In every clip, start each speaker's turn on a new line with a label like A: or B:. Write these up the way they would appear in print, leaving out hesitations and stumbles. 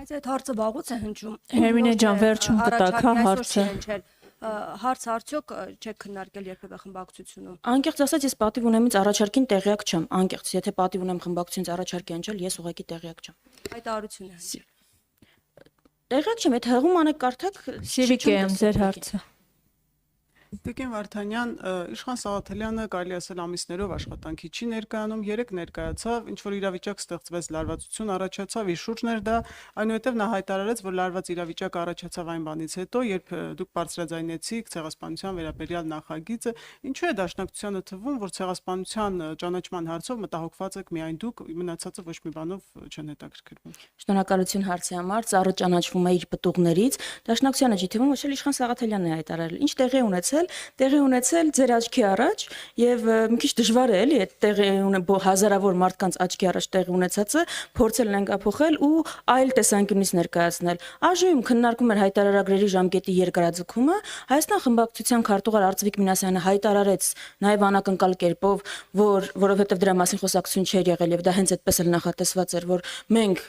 A: Բայց այդ հարցը վաղուց է հնչում։
B: Հերմինե ջան, վերջում կտակ, հա, հարցը։
A: Հարց արդյոք չեք քննարկել երբևէ խմբակցությունում։
C: Անկեղծ ասած, ես պատիվ ունեմից առաջարկին տեղյակ չեմ, անկեղծ, եթե պատիվ ունեմ խմբակցությունից առաջարկ ընջել, ես ուղղակի տեղյակ չեմ։
A: Հայտարարություն է։
C: Տեղյակ չեմ, այդ հղում անեք կարդակ,
B: Սիրիկ եմ ձեր հարցը։
D: Տիկին Վարդանյան, Իշխան Սաղաթելյանը կարելի ասել ամիսներով աշխատանքի չի ներկայանում, երեք ներկայացավ, ինչ որ իրավիճակ ստեղծվեց, լարվածություն առաջացավ, իր շուրջն էր դա, այնուհետև նա հայտարարեց, որ լարված իրավիճակ առաջացավ այն բանից հետո, երբ դուք բարձրաձայնեցիք ցեղասպանության վերաբերյալ նախագիծը, ինչու է դաշնակցությանը թվում, որ ցեղասպանության ճանաչման հարցով մտահոգված եք միայն դուք, մնացածը ոչ մի բանով չեն հետաքրքրվում։
C: Շնորհակալություն հարցի համար, ծառը ճանաչվում է իր պտուղներից, դաշնակցությանը չի թվում, ոչ էլ Իշխան Սաղաթելյանն է հայտարարել։ Ինչ տեղի ունեցել ձեր աչքի առաջ եւ մի քիչ դժվար է էլի այդ տեղի հազարավոր մարդկանց աչքի առաջ տեղի ունեցածը փորձել նենգափոխել ու այլ տեսանկյունից ներկայացնել։ Այժմ քննարկում էր հայտարարագրերի ժամկետի երկարաձգումը, Հայաստան խմբակցության քարտուղար Արծվիկ Մինասյանը հայտարարեց նաեւ անակնկալ կերպով, որովհետեւ դրա մասին խոսակցություն չէր եղել եւ դա հենց այդպես էլ նախատեսված էր, որ մենք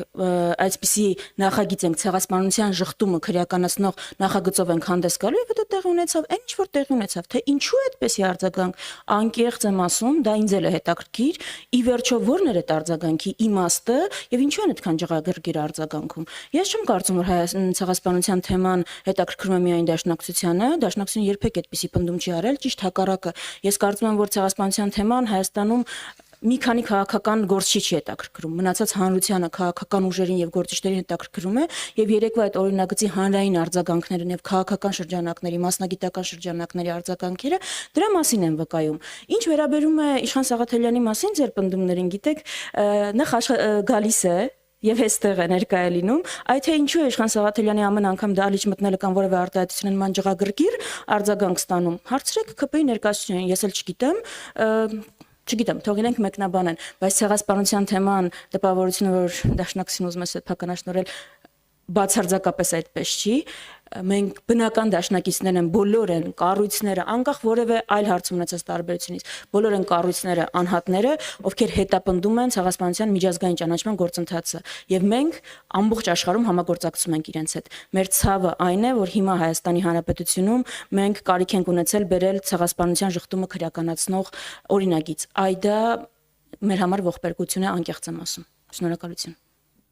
C: այսպիսի նախագիծ ենք ցեղասպանության շղթումը քրեականացնող նախագծով ենք հանդես գալու եւ դա տեղի ունեցավ, ինչ որ տեղի ունեցավ, թե ինչու է այդպեսի արձագանք, անկեղծ եմ ասում, դա ինձ էլ է հետաքրքիր, ի վերջո ո՞րն էր այդ արձագանքի իմաստը եւ ինչու են այդքան ջղագրգիռ արձագանքում։ Ես չեմ կարծում, որ Հայաստանի ցեղասպանության թեման հետաքրքրում է միայն դաշնակցությունը երբեք այդպիսի պնդում չի արել, ճիշտ հակառակը։ Ես կարծում եմ, որ ցեղասպանության թեման Հայաստանում մի քանի քաղաքական գործիչ չի հետաքրքրում, մնացած հանրությանը քաղաքական ուժերին եւ գործիչներին հետաքրքրում է եւ երեկվա այդ օրինագծի հանրային արձագանքներն եւ քաղաքական շրջանակների, մասնագիտական շրջանակների արձագանքերը դրա մասին են վկայում։ Ինչ վերաբերում է Իշխան Սաղաթելյանի մասին ձեր պնդումներին, գիտեք, նախ գալիս է եւ այստեղ է ներկայ է լինում, այդ թե ինչու է Իշխան Սաղաթելյանի ամեն անգամ դալիճ մտնելը կամ որևէ արտահայտություն նման ջղագրգիռ արձագանք ստանում, հարցրեք ԿՊ-ի ներկայացուցիչներին, ես էլ չգիտեմ, թող իրենք մեկնաբանեն, բայց ցեղասպանության թեման տպավորությունը, որ դաշնակցությունը ուզում է սեփականաշնորհել, բացարձակապես այդպես չի։ Մենք բնական դաշնակիցներ են, բոլոր են կառույցները, անկախ որևէ այլ հարց ունեցած տարբերությունից, բոլոր են կառույցները, անհատները, ովքեր հետապնդում են ցեղասպանության միջազգային ճանաչման գործընթացը, եւ մենք ամբողջ աշխարհում համագործակցում ենք իրենց հետ։ Մեր ցավը այն է, որ հիմա Հայաստանի Հանրապետությունում մենք կարիք ենք ունեցել բերել ցեղասպանության շղթումը քրեականացնող օրինագիծ։ Այ դա մեր համար ողբերգություն է, անկեղծ եմ ասում։ Շնորհակալություն։